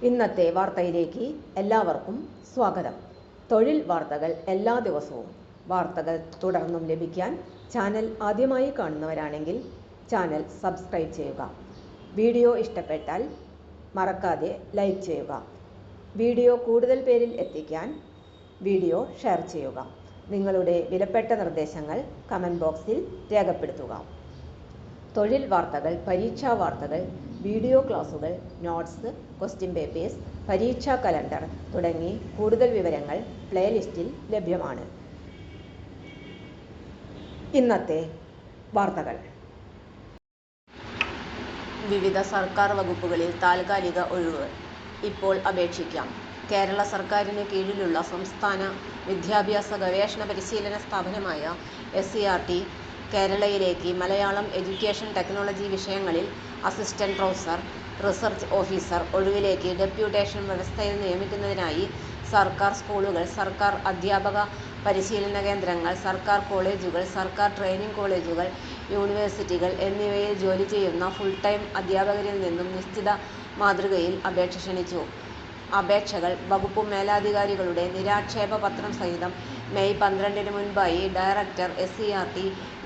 ഇന്നത്തെ വാർത്തയിലേക്ക് എല്ലാവർക്കും സ്വാഗതം. തൊഴിൽ വാർത്തകൾ എല്ലാ ദിവസവും വാർത്തകൾ തുടർന്നും ലഭിക്കാൻ ചാനൽ ആദ്യമായി കാണുന്നവരാണെങ്കിൽ ചാനൽ സബ്സ്ക്രൈബ് ചെയ്യുക. വീഡിയോ ഇഷ്ടപ്പെട്ടാൽ മറക്കാതെ ലൈക്ക് ചെയ്യുക. വീഡിയോ കൂടുതൽ പേരിൽ എത്തിക്കാൻ വീഡിയോ ഷെയർ ചെയ്യുക. നിങ്ങളുടെ വിലപ്പെട്ട നിർദ്ദേശങ്ങൾ കമൻറ്റ് ബോക്സിൽ രേഖപ്പെടുത്തുക. തൊഴിൽ വാർത്തകൾ, പരീക്ഷാ വാർത്തകൾ, വീഡിയോ ക്ലാസുകൾ, നോട്ട്സ്, ക്വസ്റ്റ്യൻ പേപ്പേഴ്സ്, പരീക്ഷാ കലണ്ടർ തുടങ്ങി കൂടുതൽ വിവരങ്ങൾ പ്ലേലിസ്റ്റിൽ ലഭ്യമാണ്. ഇന്നത്തെ വാർത്തകൾ. വിവിധ സർക്കാർ വകുപ്പുകളിൽ താൽക്കാലിക ഒഴിവ് ഇപ്പോൾ അപേക്ഷിക്കാം. കേരള സർക്കാരിന് കീഴിലുള്ള സംസ്ഥാന വിദ്യാഭ്യാസ ഗവേഷണ പരിശീലന സ്ഥാപനമായ SCERT കേരളയിലേക്ക് മലയാളം, എഡ്യൂക്കേഷൻ ടെക്നോളജി വിഷയങ്ങളിൽ അസിസ്റ്റന്റ് പ്രൊഫസർ, റിസർച്ച് ഓഫീസർ ഒഴിവിലേക്ക് ഡെപ്യൂട്ടേഷൻ വ്യവസ്ഥയിൽ നിയമിക്കുന്നതിനായി സർക്കാർ സ്കൂളുകൾ, സർക്കാർ അധ്യാപക പരിശീലന കേന്ദ്രങ്ങൾ, സർക്കാർ കോളേജുകൾ, സർക്കാർ ട്രെയിനിംഗ് കോളേജുകൾ, യൂണിവേഴ്സിറ്റികൾ എന്നിവയിൽ ജോലി ചെയ്യുന്ന ഫുൾ ടൈം അധ്യാപകരിൽ നിന്നും നിശ്ചിത മാതൃകയിൽ അപേക്ഷ ക്ഷണിച്ചു. അപേക്ഷകൾ വകുപ്പ് മേലധികാരികളുടെ നിരാക്ഷേപ പത്രം സഹിതം മെയ് 12 മുൻപായി ഡയറക്ടർ, SCERT,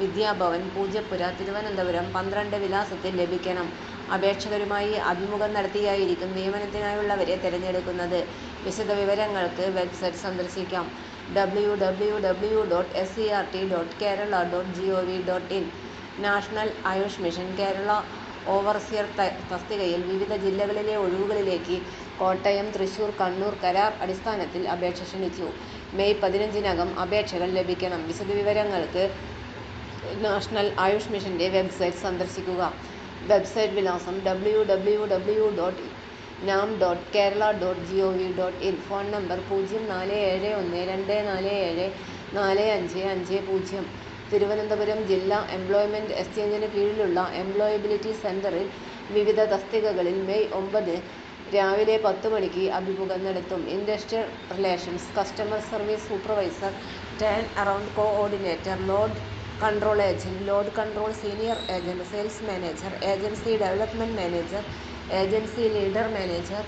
വിദ്യാഭവൻ, പൂജപ്പുര, തിരുവനന്തപുരം 12 വിലാസത്തിൽ ലഭിക്കണം. അപേക്ഷകരുമായി അഭിമുഖം നടത്തിയായിരിക്കും നിയമനത്തിനായുള്ളവരെ തിരഞ്ഞെടുക്കുന്നത്. വിശദവിവരങ്ങൾക്ക് വെബ്സൈറ്റ് സന്ദർശിക്കാം. www.scert.kerala.gov.in. National Ayush mission Kerala overseer തസ്തികയിൽ വിവിധ ജില്ലകളിലെ ഒഴിവുകളിലേക്ക് കോട്ടയം, തൃശൂർ, കണ്ണൂർ കരാർ അടിസ്ഥാനത്തിൽ അപേക്ഷ ക്ഷണിച്ചു. മെയ് 15-നകം അപേക്ഷകൾ ലഭിക്കണം. വിശദവിവരങ്ങൾക്ക് നാഷണൽ ആയുഷ് മിഷന്റെ വെബ്സൈറ്റ് സന്ദർശിക്കുക. വെബ്സൈറ്റ് വിലാസം www.nam.kerala.gov.in. Phone number 0412474550. തിരുവനന്തപുരം ജില്ലാ എംപ്ലോയ്മെന്റ് എക്സ്ചേഞ്ചിന് കീഴിലുള്ള എംപ്ലോയബിലിറ്റി സെന്ററിൽ വിവിധ തസ്തികകളിൽ മെയ് 9 രാവിലെ 10 മണിക്ക് അഭിമുഖം നടത്തും. Industrial relations, customer service supervisor, turn around coordinator, load control agent, load control senior agent, sales manager, agency development manager, agency leader manager,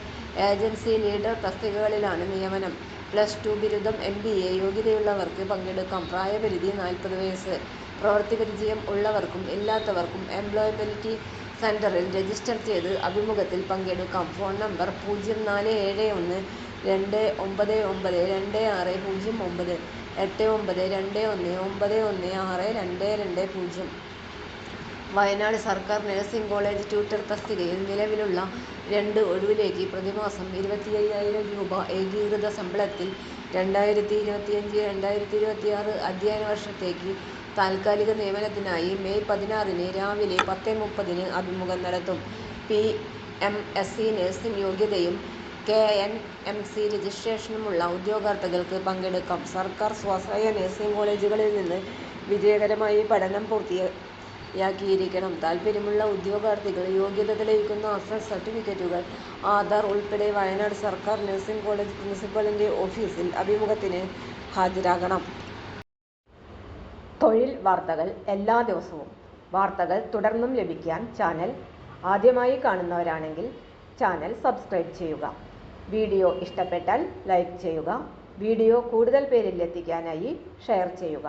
agency leader തസ്തികകളിലാണ് നിയമനം. +2 ബിരുദം, MBA യോഗ്യതയുള്ളവർക്ക് പങ്കെടുക്കാം. പ്രായപരിധി 40 വയസ്സ്. പ്രവൃത്തി പരിചയം ഉള്ളവർക്കും ഇല്ലാത്തവർക്കും എംപ്ലോയബിലിറ്റി സെന്ററിൽ രജിസ്റ്റർ ചെയ്ത് അഭിമുഖത്തിൽ പങ്കെടുക്കാം. Phone number 047129926009 8921916220. വയനാട് സർക്കാർ നഴ്സിംഗ് കോളേജ് ട്യൂട്ടർ തസ്തികയിൽ നിലവിലുള്ള 2 ഒഴിവിലേക്ക് പ്രതിമാസം 25,000 രൂപ ഏകീകൃത ശമ്പളത്തിൽ 2025-2026 അധ്യയന വർഷത്തേക്ക് താൽക്കാലിക നിയമനത്തിനായി മെയ് 16 രാവിലെ 10:30 അഭിമുഖം നടത്തും. PMSc നഴ്സിംഗ് യോഗ്യതയും KNMC രജിസ്ട്രേഷനുമുള്ള ഉദ്യോഗാർത്ഥികൾക്ക് പങ്കെടുക്കാം. സർക്കാർ സ്വാശ്രയ നഴ്സിംഗ് കോളേജുകളിൽ നിന്ന് വിജയകരമായി പഠനം പൂർത്തിയാക്കിയിരിക്കണം. താൽപ്പര്യമുള്ള ഉദ്യോഗാർത്ഥികൾ യോഗ്യത തെളിയിക്കുന്ന അസൽ സർട്ടിഫിക്കറ്റുകൾ, ആധാർ ഉൾപ്പെടെ വയനാട് സർക്കാർ നഴ്സിംഗ് കോളേജ് പ്രിൻസിപ്പലിന്റെ ഓഫീസിൽ അഭിമുഖത്തിന് ഹാജരാകണം. തൊഴിൽ വാർത്തകൾ എല്ലാ ദിവസവും വാർത്തകൾ തുടർന്നും ലഭിക്കാൻ ചാനൽ ആദ്യമായി കാണുന്നവരാണെങ്കിൽ ചാനൽ സബ്സ്ക്രൈബ് ചെയ്യുക. വീഡിയോ ഇഷ്ടപ്പെട്ടാൽ ലൈക്ക് ചെയ്യുക. വീഡിയോ കൂടുതൽ പേരിൽ എത്തിക്കാനായി ഷെയർ ചെയ്യുക.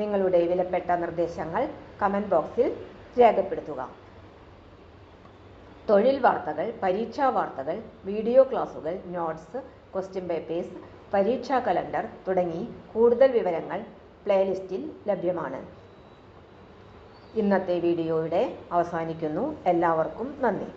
നിങ്ങളുടെ വിലപ്പെട്ട നിർദ്ദേശങ്ങൾ കമൻറ്റ് ബോക്സിൽ രേഖപ്പെടുത്തുക. തൊഴിൽ വാർത്തകൾ, പരീക്ഷാ വാർത്തകൾ, വീഡിയോ ക്ലാസുകൾ, നോട്ട്സ്, ക്വസ്റ്റ്യൻ പേപ്പേഴ്സ്, പരീക്ഷാ കലണ്ടർ തുടങ്ങി കൂടുതൽ വിവരങ്ങൾ പ്ലേലിസ്റ്റിൽ ലഭ്യമാണ്. ഇന്നത്തെ വീഡിയോയുടെ അവസാനിക്കുന്നു. എല്ലാവർക്കും നന്ദി.